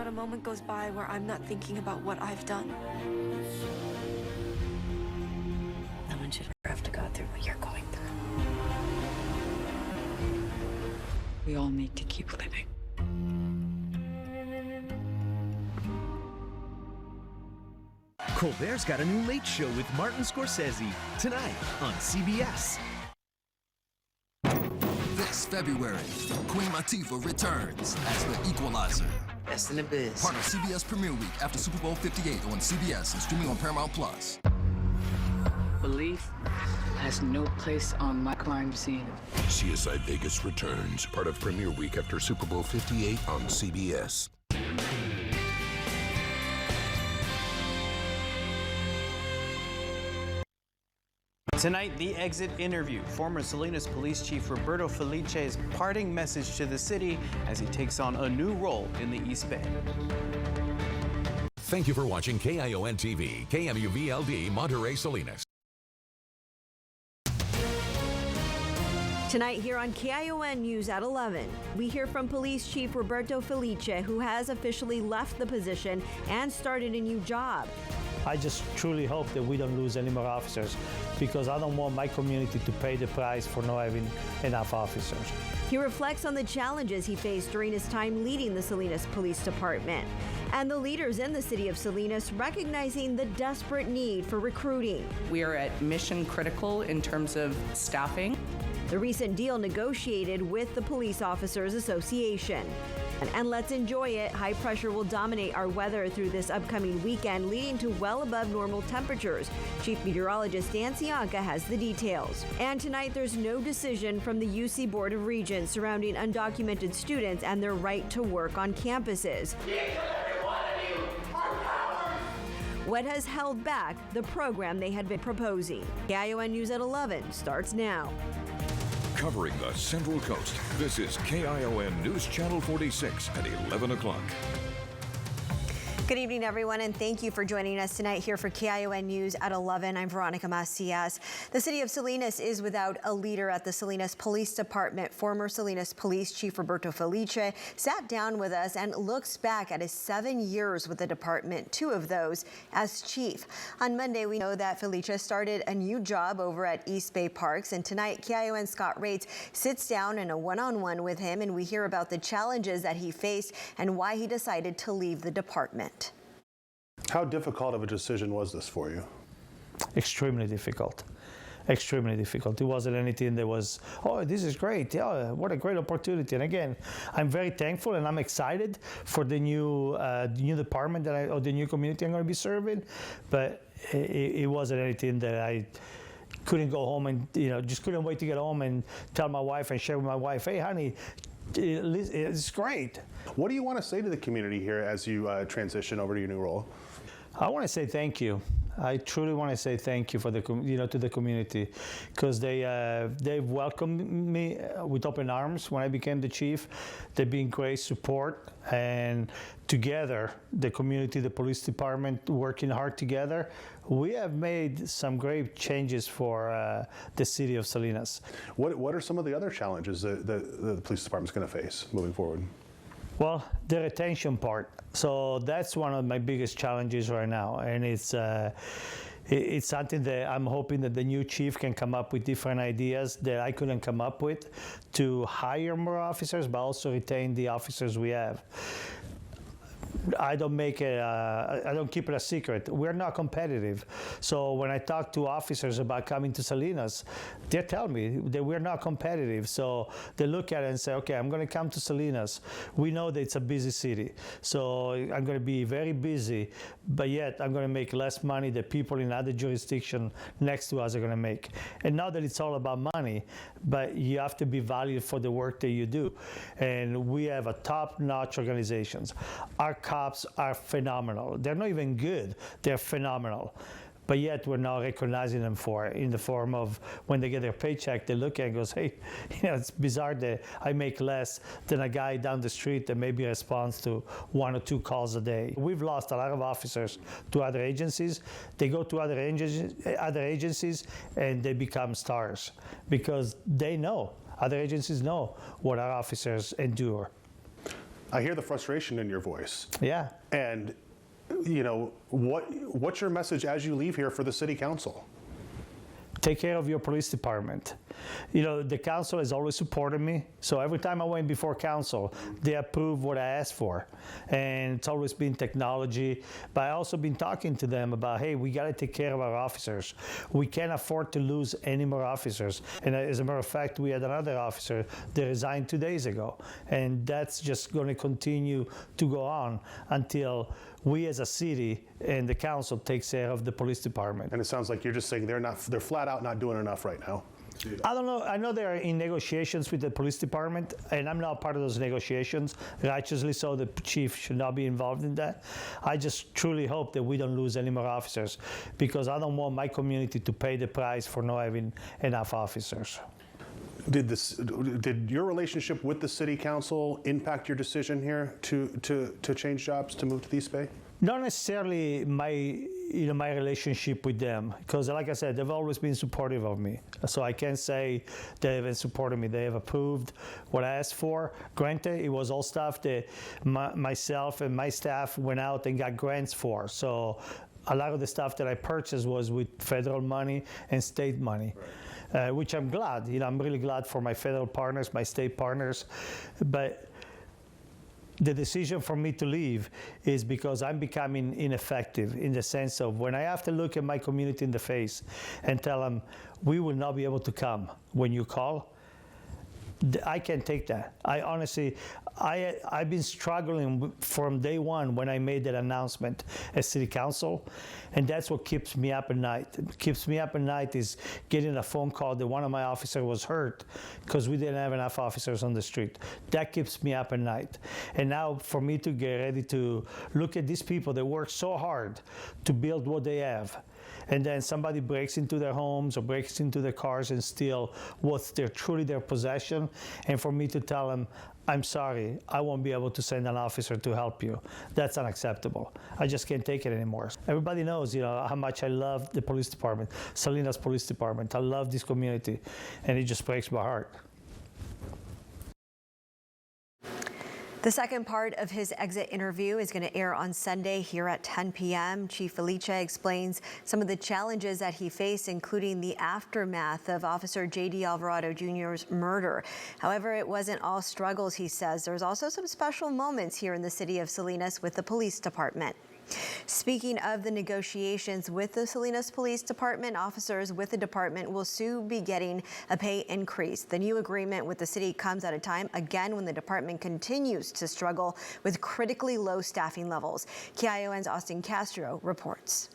a moment goes by where I'm not thinking about what I've done. No one should ever have to go through what you're going through. We all need to keep living. Colbert's got a new Late Show with Martin Scorsese tonight on CBS. This February, Queen Latifah returns as the Equalizer. Best in the biz. Part of CBS Premiere Week after Super Bowl 58 on CBS and streaming on Paramount Plus. Belief has no place on my crime scene. CSI Vegas returns, part of Premiere Week after Super Bowl 58 on CBS. Tonight, The Exit interview. Former Salinas Police Chief Roberto Felice's parting message to the city as he takes on a new role in the East Bay. Thank you for watching KION TV, KMUVLD, Monterey, Salinas. Tonight here on KION News at 11, we hear from Police Chief Roberto Felice, who has officially left the position and started a new job. I just truly hope that we don't lose any more officers, because I don't want my community to pay the price for not having enough officers. He reflects on the challenges he faced during his time leading the Salinas Police Department, and the leaders in the city of Salinas recognizing the desperate need for recruiting. We are at mission critical in terms of staffing. The recent deal negotiated with the Police Officers Association. And let's enjoy it. High pressure will dominate our weather through this upcoming weekend, leading to well above normal temperatures. Chief Meteorologist Dan Cianca has the details. And tonight, there's no decision from the UC Board of Regents surrounding undocumented students and their right to work on campuses. What has held back the program they had been proposing? KION News at 11 starts now. Covering the Central Coast, this is KION News Channel 46 at 11 o'clock. Good evening, everyone, and thank you for joining us tonight here for KION News at 11. I'm Veronica Macias. The city of Salinas is without a leader at the Salinas Police Department. Former Salinas Police Chief Roberto Felice sat down with us and looks back at his 7 years with the department, 2 of those as chief. On Monday, we know that Felice started a new job over at East Bay Parks, and tonight, KION's Scott Rates sits down in a one-on-one with him, and we hear about the challenges that he faced and why he decided to leave the department. How difficult of a decision was this for you? Extremely difficult. Extremely difficult. It wasn't anything that was, oh, this is great. Yeah, what a great opportunity. And again, I'm very thankful and I'm excited for the new department or the new community I'm going to be serving. But it wasn't anything that I couldn't go home and, just couldn't wait to get home and tell my wife and share with my wife, hey, honey, it's great. What do you want to say to the community here as you transition over to your new role? I want to say thank you. I truly want to say thank you for the to the community, because they welcomed me with open arms when I became the chief. They've been great support, and together, the community, the police department, working hard together, we have made some great changes for the city of Salinas. What are some of the other challenges that the police department's going to face moving forward? Well, the retention part. So that's one of my biggest challenges right now, and it's something that I'm hoping that the new chief can come up with different ideas that I couldn't come up with to hire more officers, but also retain the officers we have. I don't keep it a secret. We're not competitive. So when I talk to officers about coming to Salinas, they tell me that we're not competitive. So they look at it and say, okay, I'm going to come to Salinas. We know that it's a busy city. So I'm going to be very busy, but yet I'm going to make less money than people in other jurisdictions next to us are going to make. And not that it's all about money, but you have to be valued for the work that you do. And we have a top-notch organizations. Our cops are phenomenal. They're not even good, they're phenomenal. But yet we're not recognizing them for it in the form of when they get their paycheck, they look at it and goes, hey, it's bizarre that I make less than a guy down the street that maybe responds to 1 or 2 calls a day. We've lost a lot of officers to other agencies. They go to other agencies and they become stars because they know, other agencies know what our officers endure. I hear the frustration in your voice. Yeah. And, you know, what's your message as you leave here for the city council? Take care of your police department. You know, the council has always supported me. So every time I went before council, they approved what I asked for. And it's always been technology. But I also been talking to them about, hey, we got to take care of our officers. We can't afford to lose any more officers. And as a matter of fact, we had another officer that resigned 2 days ago. And that's just going to continue to go on until we as a city and the council takes care of the police department. And it sounds like you're just saying they're flat out not doing enough right now. I don't know. I know they're in negotiations with the police department, and I'm not part of those negotiations. Righteously so, the chief should not be involved in that. I just truly hope that we don't lose any more officers, because I don't want my community to pay the price for not having enough officers. Did your relationship with the city council impact your decision here to change jobs, to move to the East Bay? Not necessarily my relationship with them, because like I said, they've always been supportive of me. So I can't say they haven't supported me. They have approved what I asked for. Granted, it was all stuff that myself and my staff went out and got grants for. So a lot of the stuff that I purchased was with federal money and state money. Right. Which I'm glad. I'm really glad for my federal partners, my state partners. But the decision for me to leave is because I'm becoming ineffective, in the sense of when I have to look at my community in the face and tell them, we will not be able to come when you call. I can't take that. I honestly, I've been struggling from day one when I made that announcement at City Council, and that's what keeps me up at night. What keeps me up at night is getting a phone call that one of my officers was hurt because we didn't have enough officers on the street. That keeps me up at night. And now for me to get ready to look at these people that work so hard to build what they have, and then somebody breaks into their homes or breaks into their cars and steal what's truly their possession, and for me to tell them, I'm sorry, I won't be able to send an officer to help you. That's unacceptable. I just can't take it anymore. Everybody knows, how much I love the police department, Salinas Police Department. I love this community, and it just breaks my heart. The second part of his exit interview is going to air on Sunday here at 10 p.m. Chief Felice explains some of the challenges that he faced, including the aftermath of Officer J.D. Alvarado Jr.'s murder. However, it wasn't all struggles, he says. There's also some special moments here in the city of Salinas with the police department. Speaking of the negotiations with the Salinas Police Department, officers with the department will soon be getting a pay increase. The new agreement with the city comes at a time, again, when the department continues to struggle with critically low staffing levels. KION's Austin Castro reports.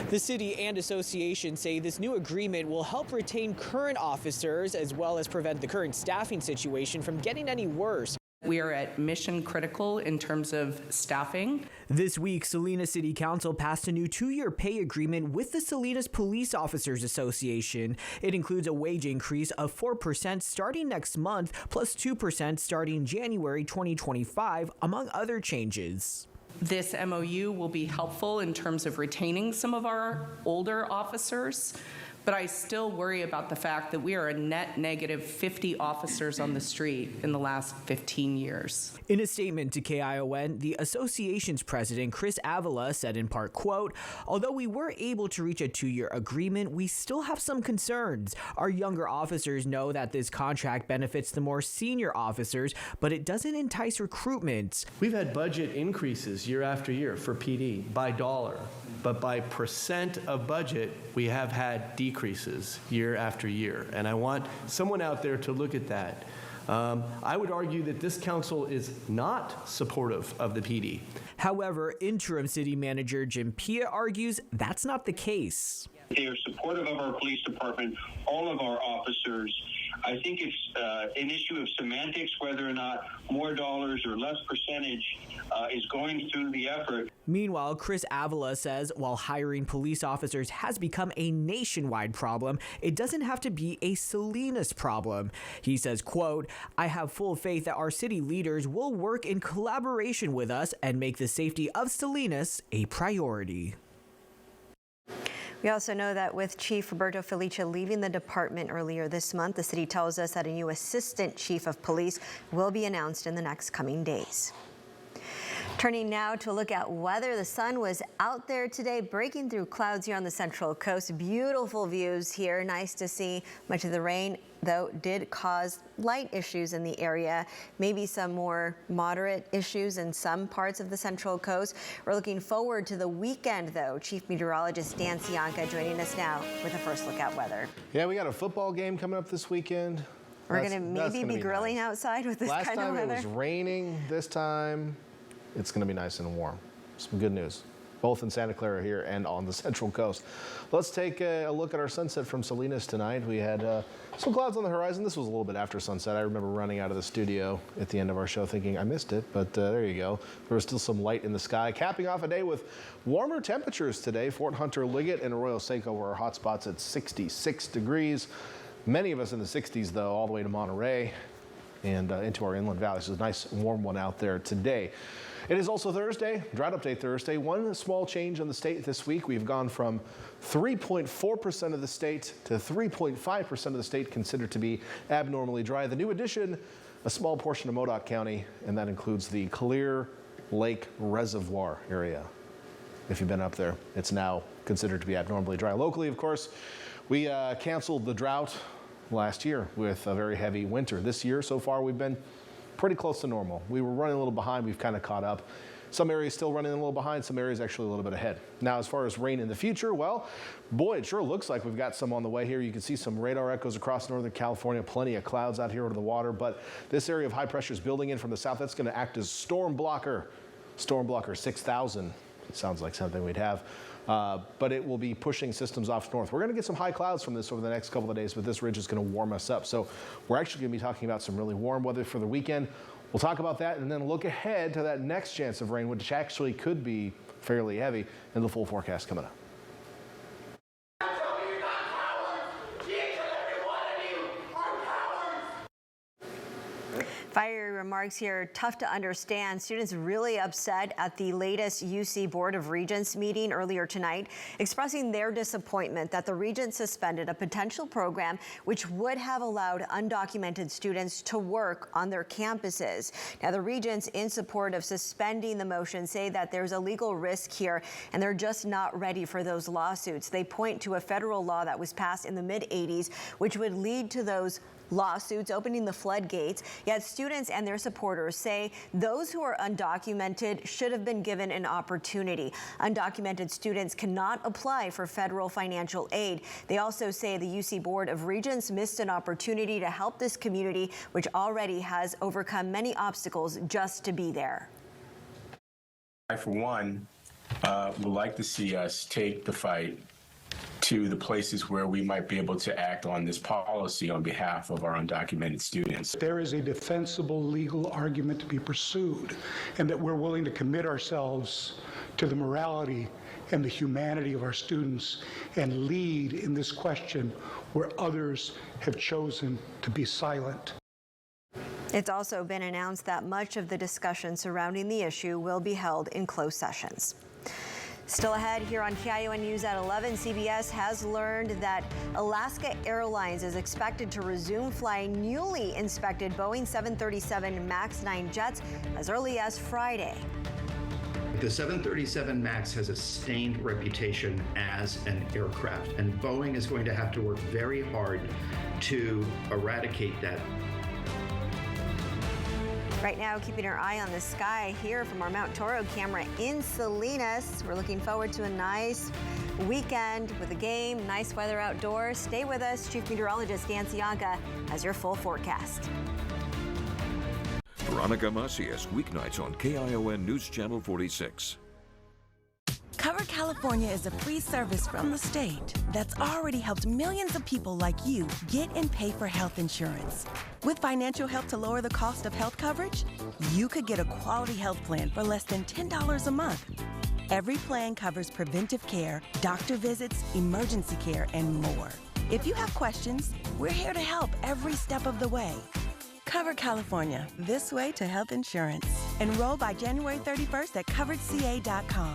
The city and association say this new agreement will help retain current officers as well as prevent the current staffing situation from getting any worse. We are at mission critical in terms of staffing. This week, Salinas City Council passed a new 2-year pay agreement with the Salinas Police Officers Association. It includes a wage increase of 4% starting next month, plus 2% starting January 2025, among other changes. This MOU will be helpful in terms of retaining some of our older officers, but I still worry about the fact that we are a net negative 50 officers on the street in the last 15 years. In a statement to KION, the association's president, Chris Avila, said in part, quote, although we were able to reach a 2-year agreement, we still have some concerns. Our younger officers know that this contract benefits the more senior officers, but it doesn't entice recruitment. We've had budget increases year after year for PD by dollar, but by percent of budget, we have had decreases year after year. And I want someone out there to look at that. I would argue that this council is not supportive of the PD. However, interim city manager Jim Pia argues that's not the case. They are supportive of our police department, all of our officers. I think it's an issue of semantics, whether or not more dollars or less percentage is going through the effort. Meanwhile, Chris Avila says while hiring police officers has become a nationwide problem, it doesn't have to be a Salinas problem. He says, quote, I have full faith that our city leaders will work in collaboration with us and make the safety of Salinas a priority. We also know that with Chief Roberto Felice leaving the department earlier this month, the city tells us that a new assistant chief of police will be announced in the next coming days. Turning now to a look at weather. The sun was out there today, breaking through clouds here on the Central Coast. Beautiful views here. Nice to see. Much of the rain, though, did cause light issues in the area. Maybe some more moderate issues in some parts of the Central Coast. We're looking forward to the weekend, though. Chief Meteorologist Dan Cianca joining us now with a first look at weather. Yeah, we got a football game coming up this weekend. We're going to maybe be grilling outside with this kind of weather. Last time it was raining. This time it's going to be nice and warm. Some good news, both in Santa Clara here and on the Central Coast. Let's take a look at our sunset from Salinas tonight. We had some clouds on the horizon. This was a little bit after sunset. I remember running out of the studio at the end of our show thinking I missed it, but there you go. There was still some light in the sky. Capping off a day with warmer temperatures today. Fort Hunter, Liggett, and Arroyo Seco were our hot spots at 66 degrees. Many of us in the 60s, though, all the way to Monterey and into our inland valleys. So it's a nice warm one out there today. It is also Thursday, Drought Update Thursday. One small change in the state this week. We've gone from 3.4% of the state to 3.5% of the state considered to be abnormally dry. The new addition, a small portion of Modoc County, and that includes the Clear Lake Reservoir area. If you've been up there, it's now considered to be abnormally dry. Locally, of course, we canceled the drought last year with a very heavy winter. This year, so far, we've been pretty close to normal. We were running a little behind. We've kind of caught up. Some areas still running a little behind. Some areas actually a little bit ahead. Now, as far as rain in the future, well, boy, it sure looks like we've got some on the way here. You can see some radar echoes across Northern California. Plenty of clouds out here over the water. But this area of high pressure is building in from the south. That's going to act as storm blocker. Storm blocker 6,000. Sounds like something we'd have. But it will be pushing systems off north. We're going to get some high clouds from this over the next couple of days, but this ridge is going to warm us up. So we're actually going to be talking about some really warm weather for the weekend. We'll talk about that and then look ahead to that next chance of rain, which actually could be fairly heavy, in the full forecast coming up. Fiery remarks here, tough to understand. Students really upset at the latest UC Board of Regents meeting earlier tonight, expressing their disappointment that the Regents suspended a potential program which would have allowed undocumented students to work on their campuses. Now, the Regents, in support of suspending the motion, say that there's a legal risk here and they're just not ready for those lawsuits. They point to a federal law that was passed in the mid-'80s, which would lead to those lawsuits, opening the floodgates. Yet students and their supporters say those who are undocumented should have been given an opportunity. Undocumented students cannot apply for federal financial aid. They also say the UC Board of Regents missed an opportunity to help this community, which already has overcome many obstacles just to be there. I, for one, would like to see us take the fight to the places where we might be able to act on this policy on behalf of our undocumented students. There is a defensible legal argument to be pursued, and that we're willing to commit ourselves to the morality and the humanity of our students and lead in this question where others have chosen to be silent. It's also been announced that much of the discussion surrounding the issue will be held in closed sessions. Still ahead here on KION News at 11, CBS has learned that Alaska Airlines is expected to resume flying newly inspected Boeing 737 MAX 9 jets as early as Friday. The 737 MAX has a stained reputation as an aircraft, and Boeing is going to have to work very hard to eradicate that. Right now, keeping our eye on the sky here from our Mount Toro camera in Salinas. We're looking forward to a nice weekend with a game, nice weather outdoors. Stay with us. Chief Meteorologist Dan Cianca has your full forecast. Veronica Macias, weeknights on KION News Channel 46. Cover California is a free service from the state that's already helped millions of people like you get and pay for health insurance. With financial help to lower the cost of health coverage, you could get a quality health plan for less than $10 a month. Every plan covers preventive care, doctor visits, emergency care, and more. If you have questions, we're here to help every step of the way. Cover California, this way to health insurance. Enroll by January 31st at coveredca.com.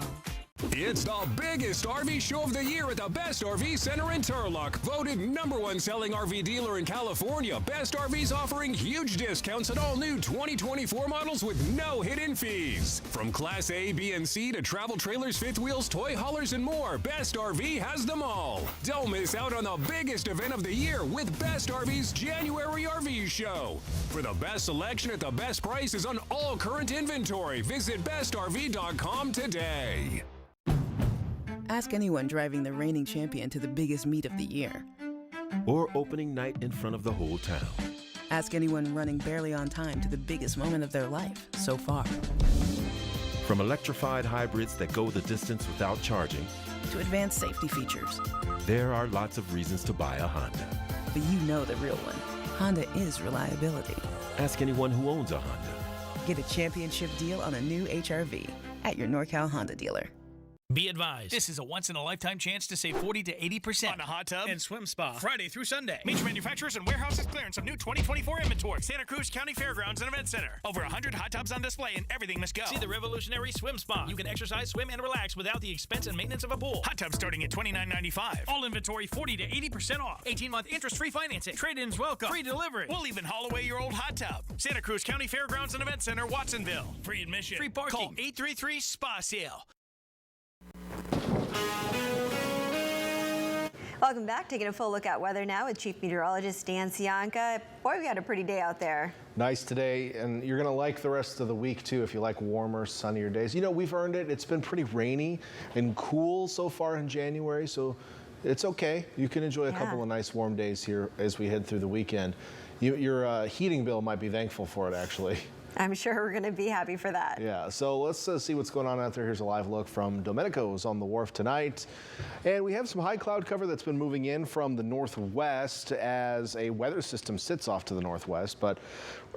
It's the biggest RV show of the year at the Best RV Center in Turlock. Voted #1 selling RV dealer in California. Best RVs offering huge discounts on all new 2024 models with no hidden fees. From Class A, B, and C to travel trailers, fifth wheels, toy haulers, and more, Best RV has them all. Don't miss out on the biggest event of the year with Best RV's January RV show. For the best selection at the best prices on all current inventory, visit bestrv.com today. Ask anyone driving the reigning champion to the biggest meet of the year. Or opening night in front of the whole town. Ask anyone running barely on time to the biggest moment of their life so far. From electrified hybrids that go the distance without charging, to advanced safety features. There are lots of reasons to buy a Honda. But you know the real one. Honda is reliability. Ask anyone who owns a Honda. Get a championship deal on a new HR-V at your NorCal Honda dealer. Be advised, this is a once-in-a-lifetime chance to save 40 to 80% on a hot tub and swim spa Friday through Sunday. Major manufacturers and warehouses clearance of new 2024 inventory. Santa Cruz County Fairgrounds and Event Center. Over 100 hot tubs on display and everything must go. See the revolutionary swim spa. You can exercise, swim, and relax without the expense and maintenance of a pool. Hot tub starting at $29.95. All inventory 40 to 80% off. 18-month interest-free financing. Trade-ins welcome. Free delivery. We'll even haul away your old hot tub. Santa Cruz County Fairgrounds and Event Center, Watsonville. Free admission. Free parking. Call 833-SPA-SALE. Welcome back. Taking a full look at weather now with Chief Meteorologist Dan Cianca. Boy, we had a pretty day out there. Nice today, and you're going to like the rest of the week, too, if you like warmer, sunnier days. You know, we've earned it. It's been pretty rainy and cool so far in January, so it's okay. You can enjoy a couple of nice warm days here as we head through the weekend. Your heating bill might be thankful for it, actually. I'm sure we're going to be happy for that. Yeah, so let's see what's going on out there. Here's a live look from Domenico's on the wharf tonight. And we have some high cloud cover that's been moving in from the northwest as a weather system sits off to the northwest. But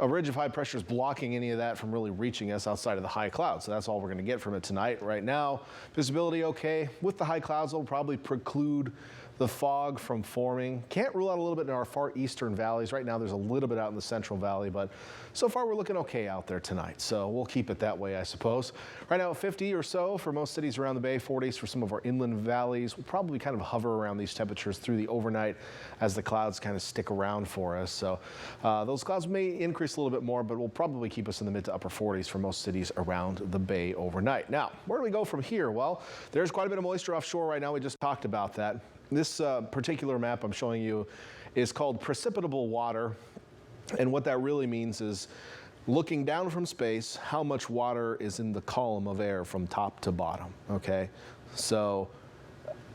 a ridge of high pressure is blocking any of that from really reaching us outside of the high clouds. So that's all we're going to get from it tonight. Right now, visibility okay. With the high clouds, it'll probably preclude the fog from forming. Can't rule out a little bit in our far eastern valleys. Right now there's a little bit out in the central valley, but so far we're looking okay out there tonight. So we'll keep it that way, I suppose. Right now 50 or so for most cities around the bay, 40s for some of our inland valleys. We'll probably kind of hover around these temperatures through the overnight as the clouds kind of stick around for us. So those clouds may increase a little bit more, but will probably keep us in the mid to upper 40s for most cities around the bay overnight. Now, where do we go from here? Well, there's quite a bit of moisture offshore right now. We just talked about that. This particular map I'm showing you is called precipitable water. And what that really means is looking down from space, how much water is in the column of air from top to bottom, okay? So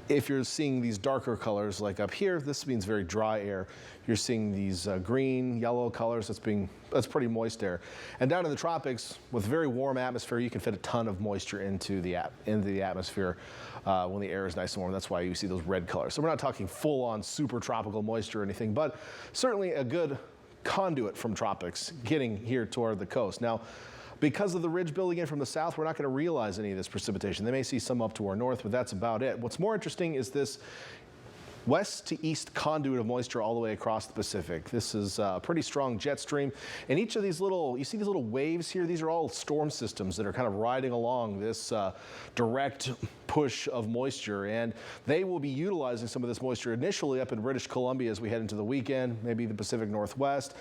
if you're seeing these darker colors like up here, this means very dry air. You're seeing these green, yellow colors, that's pretty moist air. And down in the tropics, with very warm atmosphere, you can fit a ton of moisture into the atmosphere when the air is nice and warm. That's why you see those red colors. So we're not talking full-on super tropical moisture or anything, but certainly a good conduit from tropics getting here toward the coast. Now, because of the ridge building in from the south, we're not going to realize any of this precipitation. They may see some up to our north, but that's about it. What's more interesting is this west to east conduit of moisture all the way across the Pacific. This is a pretty strong jet stream. And each of these you see these little waves here? These are all storm systems that are kind of riding along this direct push of moisture. And they will be utilizing some of this moisture initially up in British Columbia as we head into the weekend, maybe the Pacific Northwest.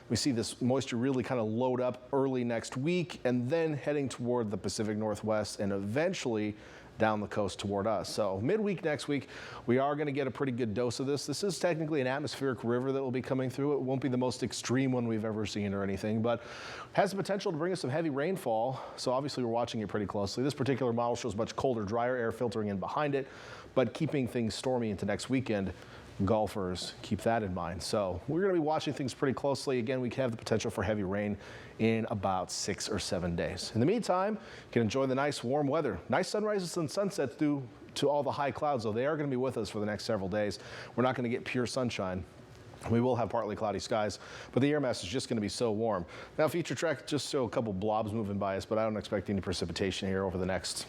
We see this moisture really kind of load up early next week and then heading toward the Pacific Northwest and eventually down the coast toward us. So midweek next week, we are going to get a pretty good dose of this. This is technically an atmospheric river that will be coming through. It won't be the most extreme one we've ever seen or anything, but has the potential to bring us some heavy rainfall. So obviously we're watching it pretty closely. This particular model shows much colder, drier air filtering in behind it, but keeping things stormy into next weekend. Golfers, keep that in mind. So we're going to be watching things pretty closely. Again, we have the potential for heavy rain in about 6 or 7 days. In the meantime, you can enjoy the nice warm weather. Nice sunrises and sunsets due to all the high clouds, though. They are going to be with us for the next several days. We're not going to get pure sunshine. We will have partly cloudy skies, but the air mass is just going to be so warm. Now, feature track just show a couple blobs moving by us, but I don't expect any precipitation here over the next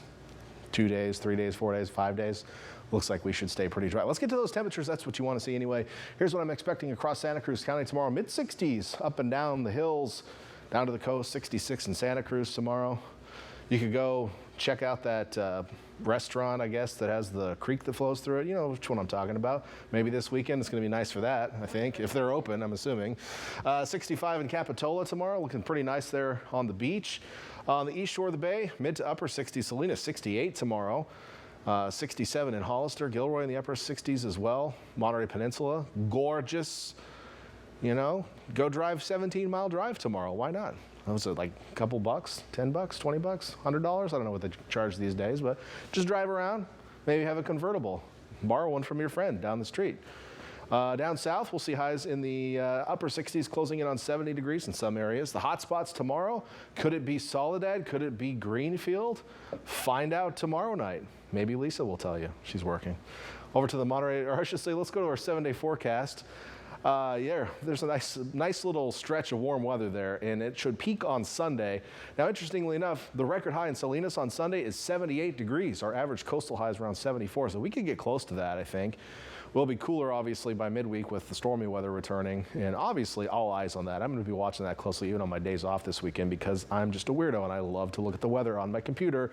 2 days, 3 days, 4 days, 5 days. Looks like we should stay pretty dry. Let's get to those temperatures. That's what you want to see anyway. Here's what I'm expecting across Santa Cruz County tomorrow. Mid-60s up and down the hills, down to the coast. 66 in Santa Cruz tomorrow. You could go check out that restaurant, I guess, that has the creek that flows through it. You know which one I'm talking about. Maybe this weekend it's going to be nice for that, I think, if they're open, I'm assuming. 65 in Capitola tomorrow, looking pretty nice there on the beach. On the east shore of the bay, mid to upper 60s. Salinas, 68 tomorrow. 67 in Hollister. Gilroy in the upper 60s as well. Monterey Peninsula, gorgeous. You know, go drive 17-mile drive tomorrow. Why not? Was it like a couple bucks, 10 bucks, 20 bucks, $100? I don't know what they charge these days, but just drive around, maybe have a convertible, borrow one from your friend down the street. Down south, we'll see highs in the upper 60s, closing in on 70 degrees in some areas. The hot spots tomorrow, could it be Soledad? Could it be Greenfield? Find out tomorrow night. Maybe Lisa will tell you. She's working. Over to the Monterey, or I should say, let's go to our 7-day forecast. Yeah, there's a nice little stretch of warm weather there, and it should peak on Sunday. Now, interestingly enough, the record high in Salinas on Sunday is 78 degrees. Our average coastal high is around 74, so we could get close to that, I think. We'll be cooler, obviously, by midweek with the stormy weather returning, and obviously all eyes on that. I'm going to be watching that closely even on my days off this weekend because I'm just a weirdo, and I love to look at the weather on my computer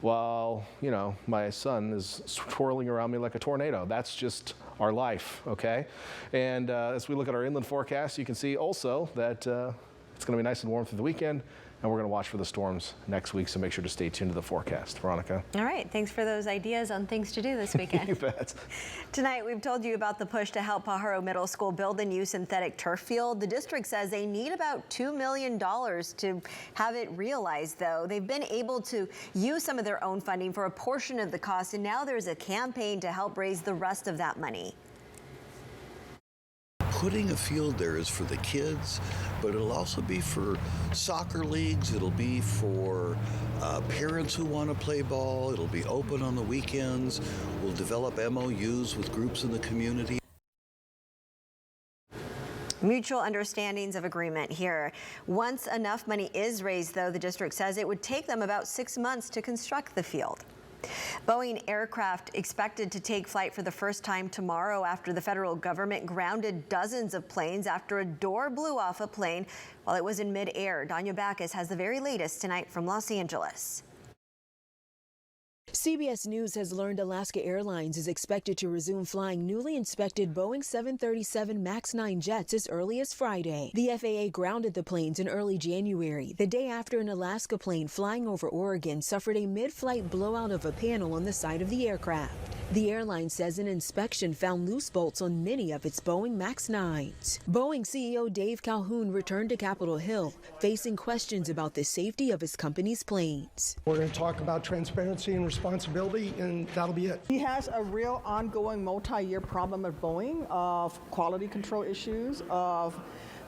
while, you know, my son is twirling around me like a tornado. That's just our life, okay? And as we look at our inland forecast, you can see also that it's going to be nice and warm through the weekend, and we're going to watch for the storms next week, so make sure to stay tuned to the forecast. Veronica. All right, thanks for those ideas on things to do this weekend. You bet. Tonight, we've told you about the push to help Pajaro Middle School build a new synthetic turf field. The district says they need about $2 million to have it realized, though. They've been able to use some of their own funding for a portion of the cost, and now there's a campaign to help raise the rest of that money. Putting a field there is for the kids, but it'll also be for soccer leagues. It'll be for parents who want to play ball. It'll be open on the weekends. We'll develop MOUs with groups in the community. Mutual understandings of agreement here. Once enough money is raised, though, the district says it would take them about 6 months to construct the field. Boeing aircraft expected to take flight for the first time tomorrow after the federal government grounded dozens of planes after a door blew off a plane while it was in midair. Danya Backus has the very latest tonight from Los Angeles. CBS News has learned Alaska Airlines is expected to resume flying newly inspected Boeing 737 MAX 9 jets as early as Friday. The FAA grounded the planes in early January, the day after an Alaska plane flying over Oregon suffered a mid-flight blowout of a panel on the side of the aircraft. The airline says an inspection found loose bolts on many of its Boeing MAX 9s. Boeing CEO Dave Calhoun returned to Capitol Hill, facing questions about the safety of his company's planes. We're going to talk about transparency and responsibility, and that'll be it. He has a real ongoing multi-year problem at Boeing of quality control issues, of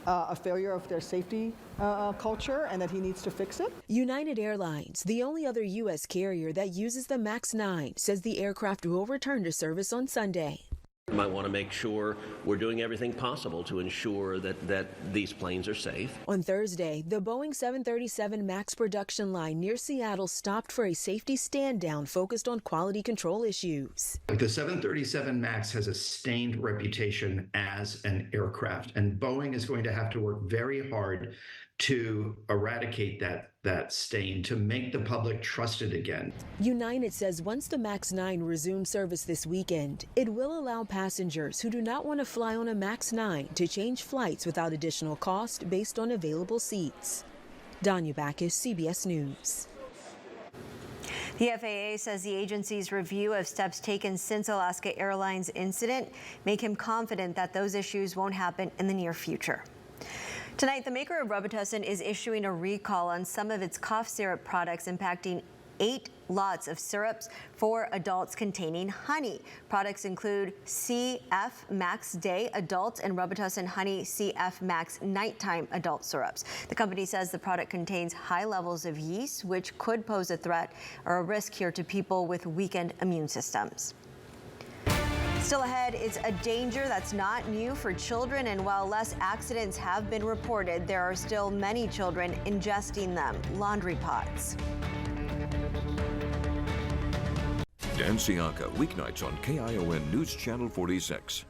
a failure of their safety culture, and that he needs to fix it. United Airlines, the only other U.S. carrier that uses the MAX 9, says the aircraft will return to service on Sunday. We might want to make sure we're doing everything possible to ensure that these planes are safe. On Thursday, the Boeing 737 MAX production line near Seattle stopped for a safety stand-down focused on quality control issues. The 737 MAX has a stained reputation as an aircraft, and Boeing is going to have to work very hard to eradicate that stain, to make the public trust it again. United says once the MAX 9 resumes service this weekend, it will allow passengers who do not want to fly on a MAX 9 to change flights without additional cost based on available seats. Danya Backus, CBS News. The FAA says the agency's review of steps taken since Alaska Airlines incident make him confident that those issues won't happen in the near future. Tonight, the maker of Robitussin is issuing a recall on some of its cough syrup products, impacting 8 lots of syrups for adults containing honey. Products include CF Max Day Adult and Robitussin Honey CF Max Nighttime Adult syrups. The company says the product contains high levels of yeast, which could pose a threat or a risk here to people with weakened immune systems. Still ahead, it's a danger that's not new for children, and while less accidents have been reported, there are still many children ingesting them. Laundry pots. Dan Siaka, weeknights on KION News Channel 46.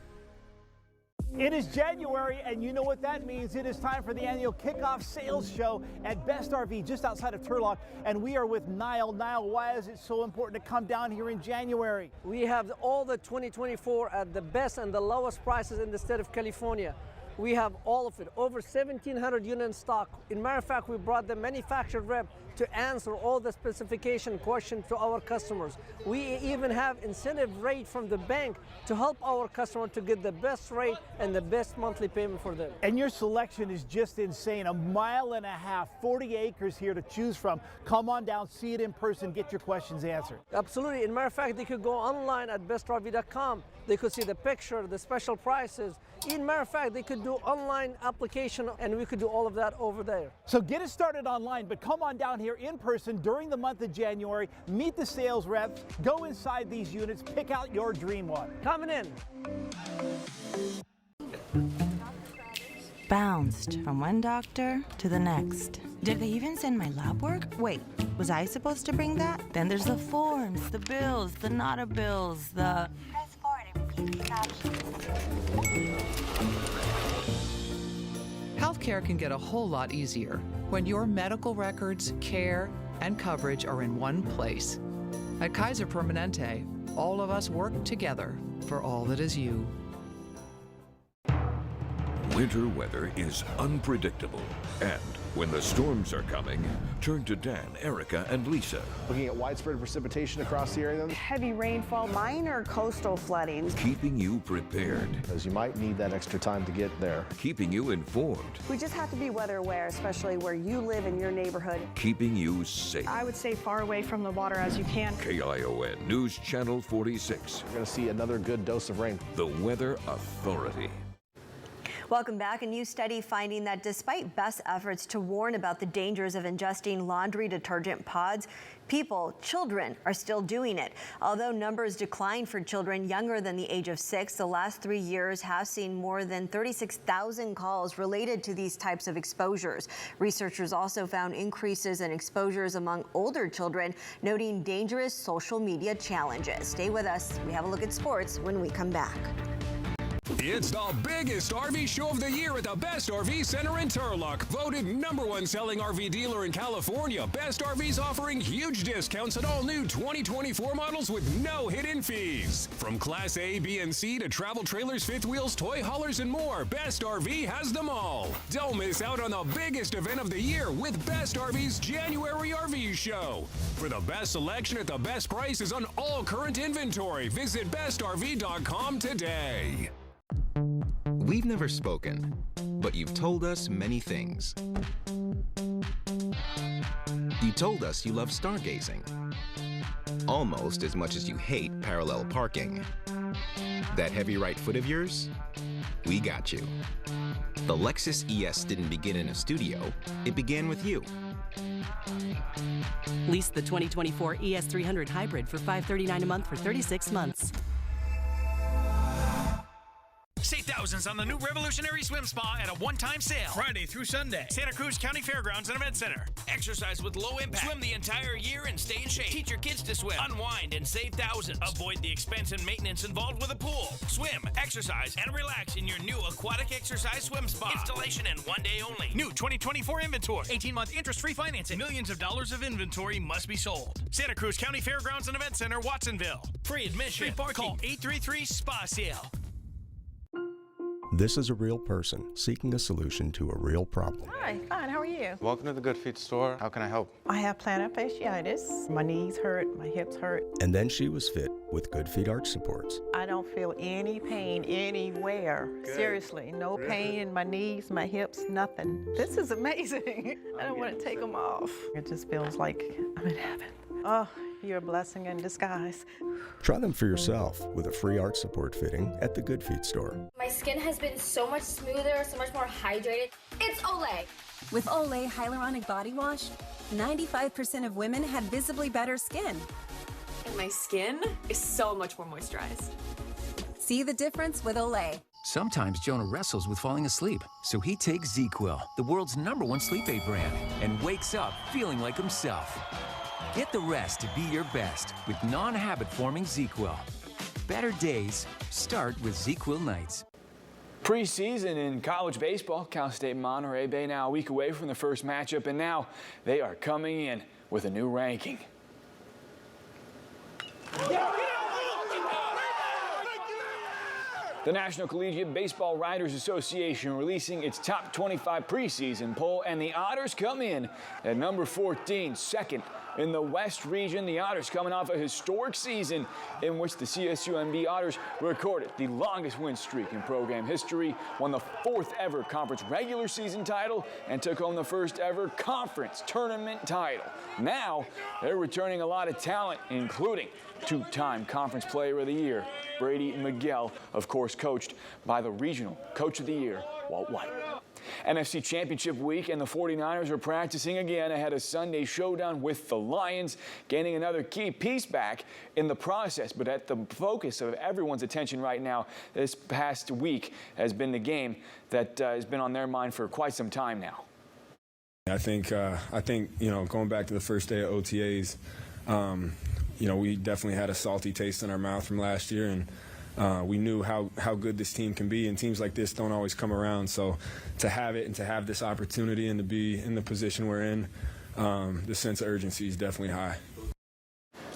It is January, and you know what that means. It is time for the annual kickoff sales show at Best RV just outside of Turlock, and we are with Niall. Niall, why is it so important to come down here in January? We have all the 2024 at the best and the lowest prices in the state of California. We have all of it, over 1,700 units in stock. In matter of fact, we brought the manufacturer rep to answer all the specification questions to our customers. We even have incentive rate from the bank to help our customer to get the best rate and the best monthly payment for them. And your selection is just insane. 1.5 miles, 40 acres here to choose from. Come on down, see it in person, get your questions answered. Absolutely. In matter of fact, they could go online at bestrv.com. They could see the picture, the special prices. In matter of fact, they could do online application, and we could do all of that over there. So get it started online, but come on down here in person during the month of January, meet the sales reps, go inside these units, pick out your dream one. Coming in. Bounced from one doctor to the next. Did they even send my lab work? Wait, was I supposed to bring that? Then there's the forms, the bills, the NADA bills, the... Press forward and repeat the caption. Healthcare can get a whole lot easier when your medical records, care, and coverage are in one place. At Kaiser Permanente, all of us work together for all that is you. Winter weather is unpredictable, and when the storms are coming, turn to Dan, Erica, and Lisa. Looking at widespread precipitation across the area. Heavy rainfall, minor coastal flooding. Keeping you prepared. Because you might need that extra time to get there. Keeping you informed. We just have to be weather aware, especially where you live in your neighborhood. Keeping you safe. I would stay far away from the water as you can. KION News Channel 46. You're going to see another good dose of rain. The Weather Authority. Welcome back. A new study finding that despite best efforts to warn about the dangers of ingesting laundry detergent pods, children are still doing it. Although numbers decline for children younger than the age of 6, the last 3 years have seen more than 36,000 calls related to these types of exposures. Researchers also found increases in exposures among older children, noting dangerous social media challenges. Stay with us. We have a look at sports when we come back. It's the biggest RV show of the year at the Best RV Center in Turlock. Voted #1 selling RV dealer in California. Best RVs offering huge discounts on all new 2024 models with no hidden fees. From Class A, B, and C to travel trailers, fifth wheels, toy haulers, and more, Best RV has them all. Don't miss out on the biggest event of the year with Best RV's January RV show. For the best selection at the best prices on all current inventory, visit bestrv.com today. We've never spoken, but you've told us many things. You told us you love stargazing, almost as much as you hate parallel parking. That heavy right foot of yours? We got you. The Lexus ES didn't begin in a studio, it began with you. Lease the 2024 ES300 Hybrid for $539 a month for 36 months. Save thousands on the new revolutionary swim spa at a one-time sale. Friday through Sunday. Santa Cruz County Fairgrounds and Event Center. Exercise with low impact. Swim the entire year and stay in shape. Teach your kids to swim. Unwind and save thousands. Avoid the expense and maintenance involved with a pool. Swim, exercise, and relax in your new aquatic exercise swim spa. Installation and 1 day only. New 2024 inventory. 18-month interest-free financing. Millions of dollars of inventory must be sold. Santa Cruz County Fairgrounds and Event Center, Watsonville. Free admission. Free parking. Call 833-SPA-SALE. This is a real person seeking a solution to a real problem. Hi, fine, how are you? Welcome to the Good Feet store. How can I help? I have plantar fasciitis. My knees hurt, my hips hurt. And then she was fit with Good Feet arch supports. I don't feel any pain anywhere. Good. Seriously, no pain in my knees, my hips, nothing. This is amazing. I don't want to take them off. It just feels like I'm in heaven. Oh, you're a blessing in disguise. Try them for yourself with a free arch support fitting at the Good Feet store. My skin has been so much smoother, so much more hydrated. It's Olay. With Olay Hyaluronic Body Wash, 95% of women had visibly better skin. And my skin is so much more moisturized. See the difference with Olay. Sometimes Jonah wrestles with falling asleep, so he takes ZzzQuil, the world's #1 sleep aid brand, and wakes up feeling like himself. Get the rest to be your best with non-habit-forming ZzzQuil. Better days start with ZzzQuil nights. Preseason in college baseball, Cal State Monterey Bay now a week away from the first matchup, and now they are coming in with a new ranking. The National Collegiate Baseball Writers Association releasing its top 25 preseason poll, and the Otters come in at number 14, second in the West region. The Otters coming off a historic season in which the CSUMB Otters recorded the longest win streak in program history, won the 4th ever conference regular season title, and took home the 1st ever conference tournament title. Now, they're returning a lot of talent, including two-time Conference Player of the Year, Brady Miguel, of course coached by the Regional Coach of the Year, Walt White. NFC Championship week, and the 49ers are practicing again ahead of Sunday's showdown with the Lions, gaining another key piece back in the process. But at the focus of everyone's attention right now this past week has been the game that has been on their mind for quite some time now. I think going back to the first day of OTAs, we definitely had a salty taste in our mouth from last year, and we knew how good this team can be, and teams like this don't always come around. So to have it and to have this opportunity and to be in the position we're in, the sense of urgency is definitely high.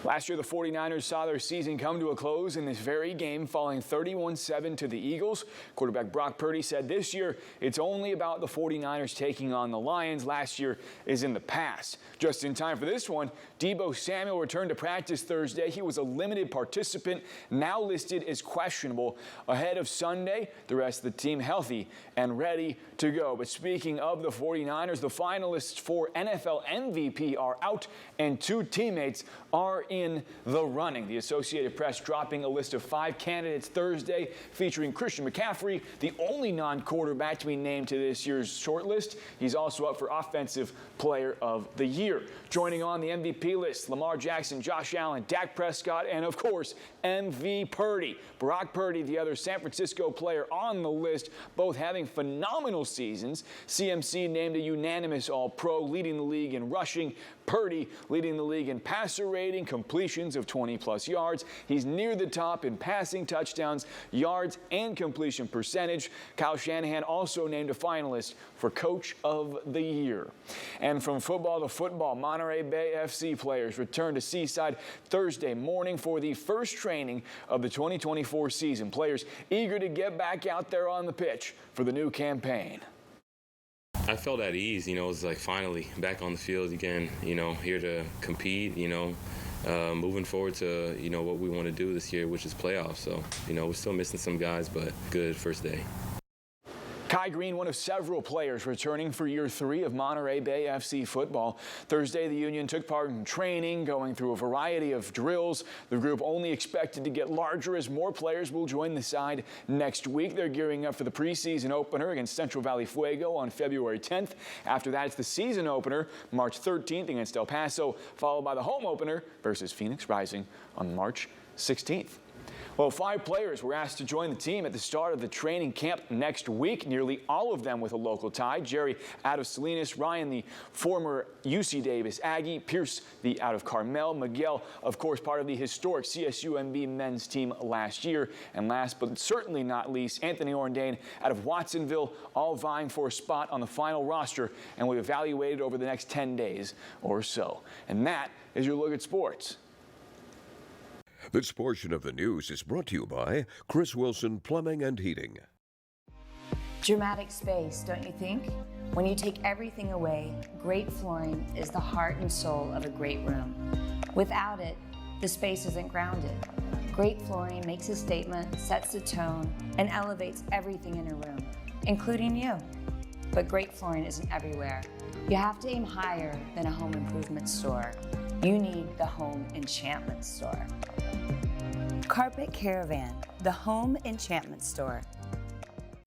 Last year, the 49ers saw their season come to a close in this very game, falling 31-7 to the Eagles. Quarterback Brock Purdy said this year it's only about the 49ers taking on the Lions. Last year is in the past. Just in time for this one, Deebo Samuel returned to practice Thursday. He was a limited participant, now listed as questionable. Ahead of Sunday, the rest of the team healthy and ready to go. But speaking of the 49ers, the finalists for NFL MVP are out, and 2 teammates are in the running. The Associated Press dropping a list of 5 candidates Thursday, featuring Christian McCaffrey, the only non-quarterback to be named to this year's shortlist. He's also up for Offensive Player of the Year. Joining on the MVP list, Lamar Jackson, Josh Allen, Dak Prescott, and of course, MV Purdy. Brock Purdy, the other San Francisco player on the list, both having phenomenal seasons. CMC named a unanimous All-Pro, leading the league in rushing. Purdy leading the league in passer rating, completions of 20-plus yards. He's near the top in passing touchdowns, yards, and completion percentage. Kyle Shanahan also named a finalist for Coach of the Year. And from football to football, Monterey Bay FC players return to Seaside Thursday morning for the first training of the 2024 season. Players eager to get back out there on the pitch for the new campaign. I felt at ease, it was like finally back on the field again, here to compete, moving forward to, what we want to do this year, which is playoffs. So, we're still missing some guys, but good first day. Kai Green, one of several players returning for year 3 of Monterey Bay FC football. Thursday, the Union took part in training, going through a variety of drills. The group only expected to get larger as more players will join the side next week. They're gearing up for the preseason opener against Central Valley Fuego on February 10th. After that, it's the season opener, March 13th against El Paso, followed by the home opener versus Phoenix Rising on March 16th. Well, 5 players were asked to join the team at the start of the training camp next week, nearly all of them with a local tie. Jerry out of Salinas, Ryan, the former UC Davis Aggie, Pierce, the out of Carmel, Miguel, of course, part of the historic CSUMB men's team last year. And last but certainly not least, Anthony Orndane out of Watsonville, all vying for a spot on the final roster and will be evaluated over the next 10 days or so. And that is your look at sports. This portion of the news is brought to you by Chris Wilson Plumbing and Heating. Dramatic space, don't you think? When you take everything away, great flooring is the heart and soul of a great room. Without it, the space isn't grounded. Great flooring makes a statement, sets the tone, and elevates everything in a room, including you. But great flooring isn't everywhere. You have to aim higher than a home improvement store. You need the Home Enchantment Store. Carpet Caravan, the Home Enchantment Store.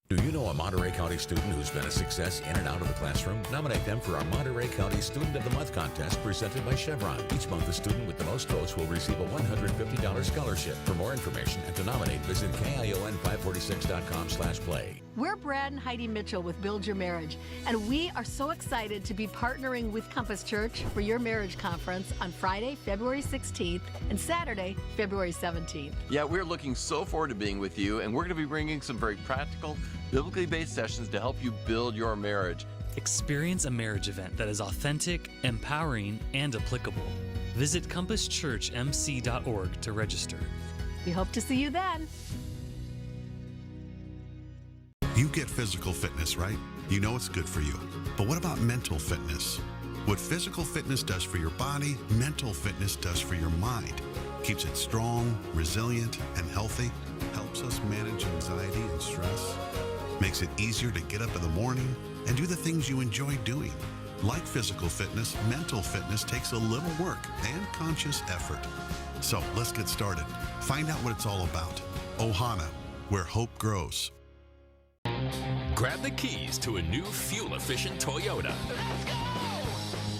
Do you know a Monterey County student who's been a success in and out of the classroom? Nominate them for our Monterey County Student of the Month contest presented by Chevron. Each month, the student with the most votes will receive a $150 scholarship. For more information and to nominate, visit KION546.com/play. We're Brad and Heidi Mitchell with Build Your Marriage, and we are so excited to be partnering with Compass Church for your marriage conference on Friday, February 16th and Saturday, February 17th. Yeah, we're looking so forward to being with you, and we're going to be bringing some very practical, biblically based sessions to help you build your marriage. Experience a marriage event that is authentic, empowering, and applicable. Visit CompassChurchMC.org to register. We hope to see you then. You get physical fitness, right? You know it's good for you. But what about mental fitness? What physical fitness does for your body, mental fitness does for your mind. Keeps it strong, resilient, and healthy. Helps us manage anxiety and stress. Makes it easier to get up in the morning and do the things you enjoy doing. Like physical fitness, mental fitness takes a little work and conscious effort. So let's get started. Find out what it's all about. Ohana, where hope grows. Grab the keys to a new fuel-efficient Toyota.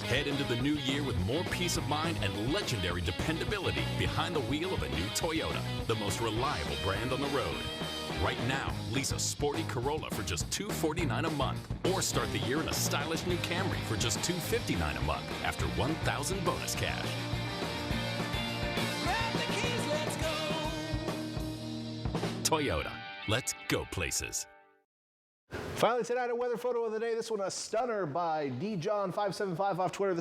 Head into the new year with more peace of mind and legendary dependability behind the wheel of a new Toyota, the most reliable brand on the road. Right now, lease a sporty Corolla for just $249 a month, or start the year in a stylish new Camry for just $259 a month after $1,000 bonus cash. Grab the keys, let's go. Toyota, let's go places. Finally tonight, a weather photo of the day. This one, a stunner by DJohn575 off Twitter.